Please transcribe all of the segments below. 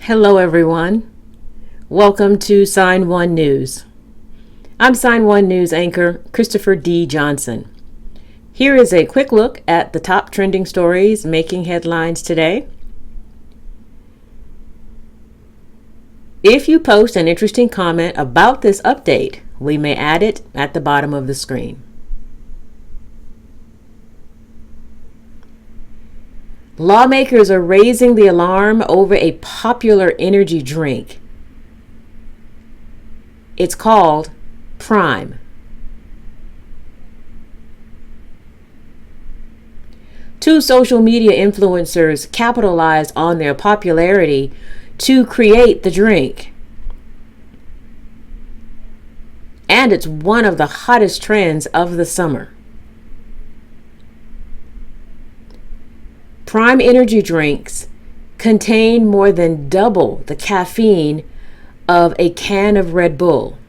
Hello everyone. Welcome to Sign1News. I'm Sign1News anchor Christopher D. Johnson. Here is a quick look at the top trending stories making headlines today. If you post an interesting comment about this update, we may add it at the bottom of the screen. Lawmakers are raising the alarm over a popular energy drink. It's called Prime. Two social media influencers capitalized on their popularity to create the drink. And it's one of the hottest trends of the summer. Prime energy drinks contain more than double the caffeine of a can of Red Bull.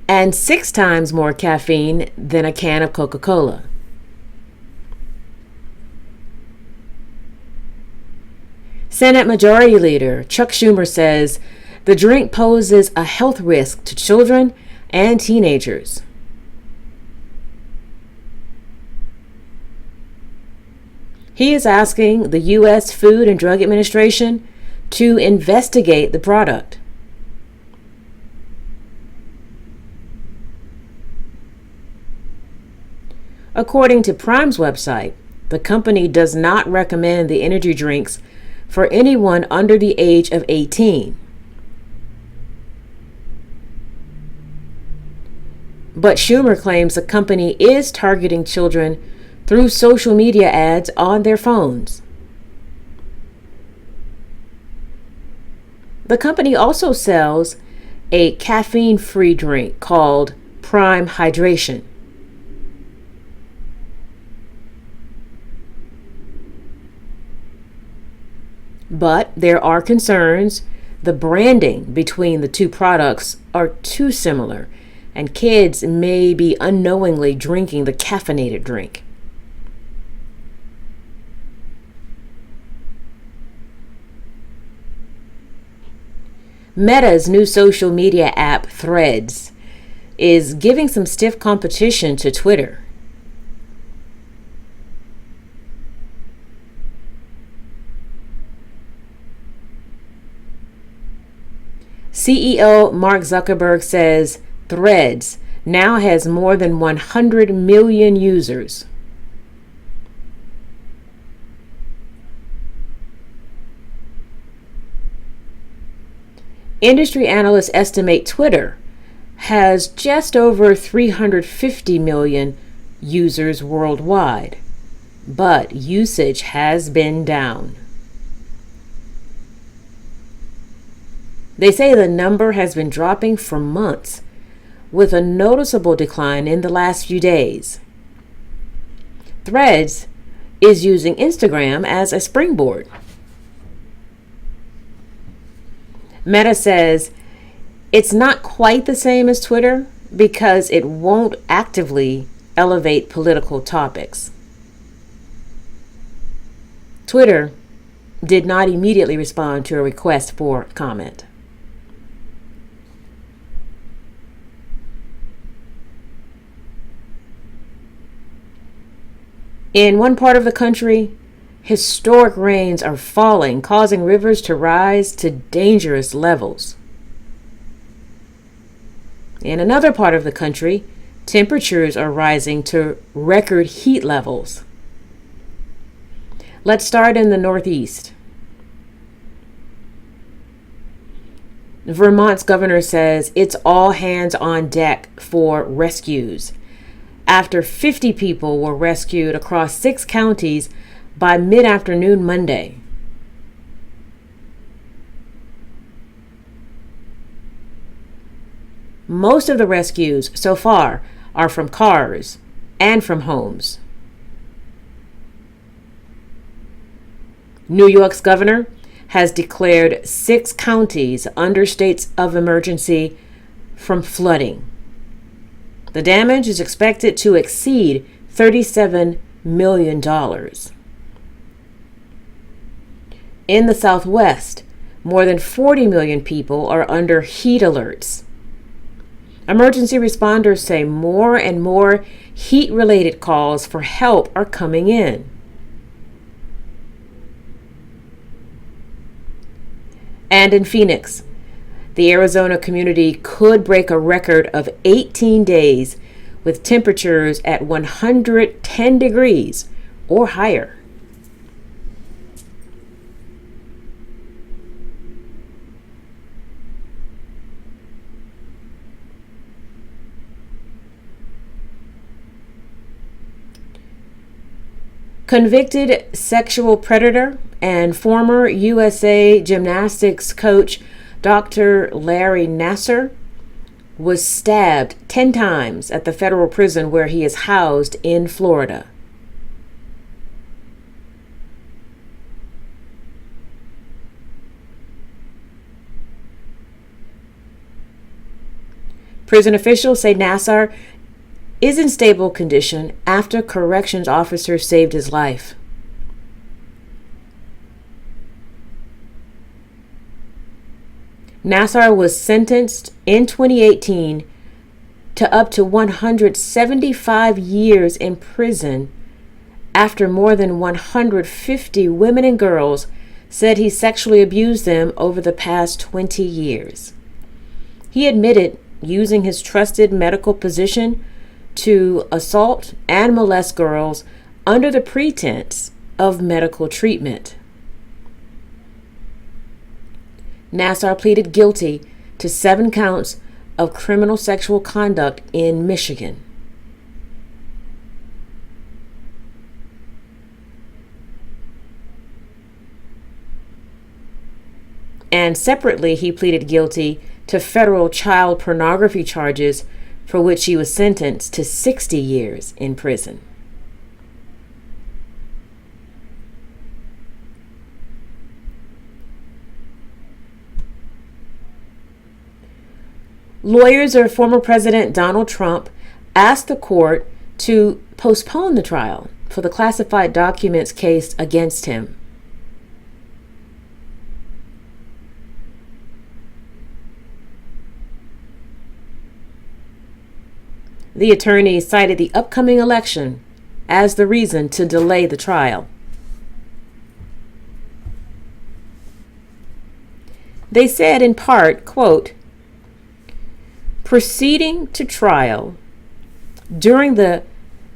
And 6 times more caffeine than a can of Coca-Cola. Senate Majority Leader Chuck Schumer says the drink poses a health risk to children and teenagers. He is asking the U.S. Food and Drug Administration to investigate the product. According to Prime's website, the company does not recommend the energy drinks for anyone under the age of 18. But Schumer claims the company is targeting children through social media ads on their phones. The company also sells a caffeine-free drink called Prime Hydration. But there are concerns the branding between the two products are too similar, and kids may be unknowingly drinking the caffeinated drink. Meta's new social media app, Threads, is giving some stiff competition to Twitter. CEO Mark Zuckerberg says Threads now has more than 100 million users. Industry analysts estimate Twitter has just over 350 million users worldwide, but usage has been down. They say the number has been dropping for months, with a noticeable decline in the last few days. Threads is using Instagram as a springboard. Meta says it's not quite the same as Twitter because it won't actively elevate political topics. Twitter did not immediately respond to a request for comment. In one part of the country, historic rains are falling, causing rivers to rise to dangerous levels. In another part of the country, temperatures are rising to record heat levels. Let's start in the Northeast. Vermont's governor says it's all hands on deck for rescues after 50 people were rescued across 6 counties by mid-afternoon Monday. Most of the rescues so far are from cars and from homes. New York's governor has declared 6 counties under states of emergency from flooding. The damage is expected to exceed $37 million. In the Southwest, more than 40 million people are under heat alerts. Emergency responders say more and more heat-related calls for help are coming in. And in Phoenix, the Arizona community could break a record of 18 days with temperatures at 110 degrees or higher. Convicted sexual predator and former USA gymnastics coach Dr. Larry Nassar was stabbed 10 times at the federal prison where he is housed in Florida. Prison officials say Nassar is in stable condition after corrections officers saved his life. Nassar was sentenced in 2018 to up to 175 years in prison after more than 150 women and girls said he sexually abused them over the past 20 years. He admitted using his trusted medical position to assault and molest girls under the pretense of medical treatment. Nassar pleaded guilty to 7 counts of criminal sexual conduct in Michigan. And separately, he pleaded guilty to federal child pornography charges for which he was sentenced to 60 years in prison. Lawyers of former President Donald Trump asked the court to postpone the trial for the classified documents case against him. The attorney cited the upcoming election as the reason to delay the trial. They said in part, quote, "Proceeding to trial during the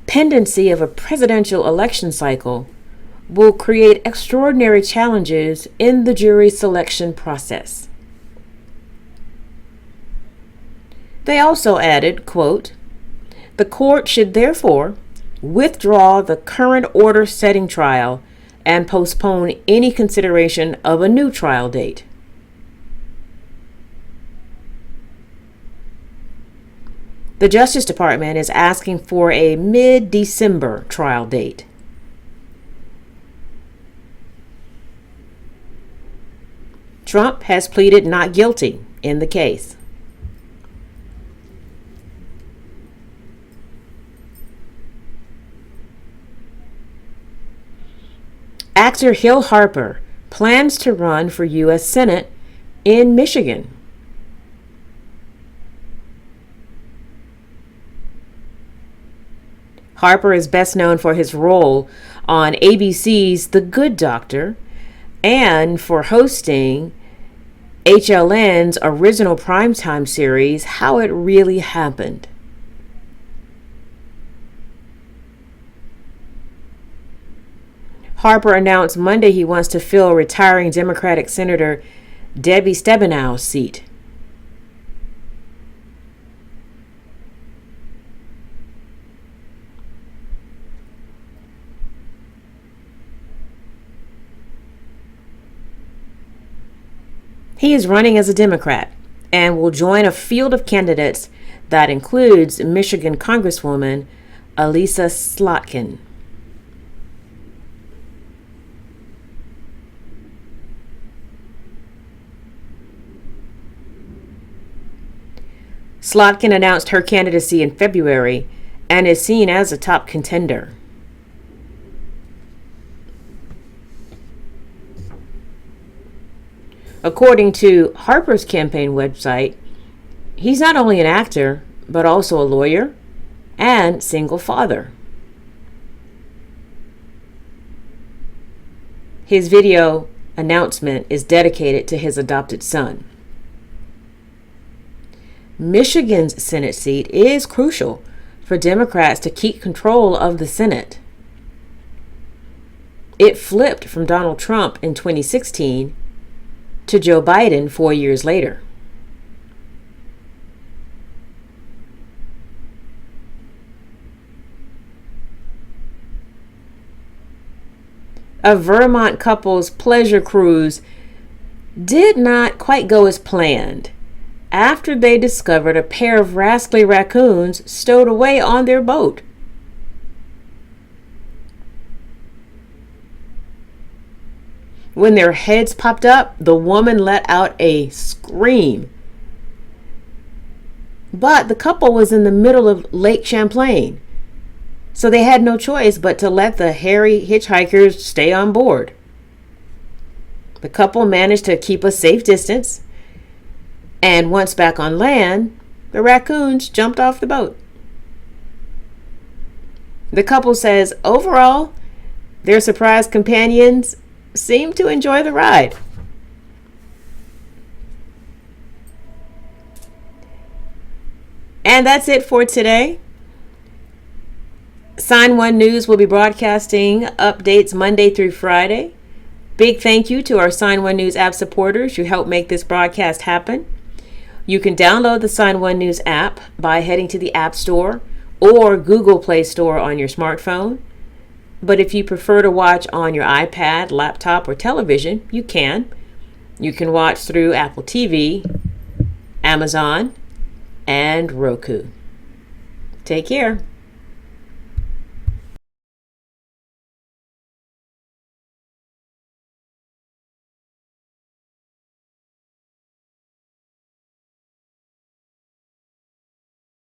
pendency of a presidential election cycle will create extraordinary challenges in the jury selection process." They also added, quote, "The court should therefore withdraw the current order setting trial and postpone any consideration of a new trial date." The Justice Department is asking for a mid-December trial date. Trump has pleaded not guilty in the case. Actor Hill Harper plans to run for U.S. Senate in Michigan. Harper is best known for his role on ABC's The Good Doctor and for hosting HLN's original primetime series, How It Really Happened. Harper announced Monday he wants to fill retiring Democratic Senator Debbie Stebenow's seat. He is running as a Democrat and will join a field of candidates that includes Michigan Congresswoman Elisa Slotkin. Slotkin announced her candidacy in February and is seen as a top contender. According to Harper's campaign website, he's not only an actor, but also a lawyer and single father. His video announcement is dedicated to his adopted son. Michigan's Senate seat is crucial for Democrats to keep control of the Senate. It flipped from Donald Trump in 2016 to Joe Biden 4 years later. A Vermont couple's pleasure cruise did not quite go as planned after they discovered a pair of rascally raccoons stowed away on their boat. When their heads popped up, the woman let out a scream. But the couple was in the middle of Lake Champlain, so they had no choice but to let the hairy hitchhikers stay on board. The couple managed to keep a safe distance, and once back on land, the raccoons jumped off the boat. The couple says overall, their surprise companions seemed to enjoy the ride. And that's it for today. Sign1News will be broadcasting updates Monday through Friday. Big thank you to our Sign1News app supporters who help make this broadcast happen. You can download the Sign1News app by heading to the App Store or Google Play Store on your smartphone. But if you prefer to watch on your iPad, laptop, or television, you can. You can watch through Apple TV, Amazon, and Roku. Take care.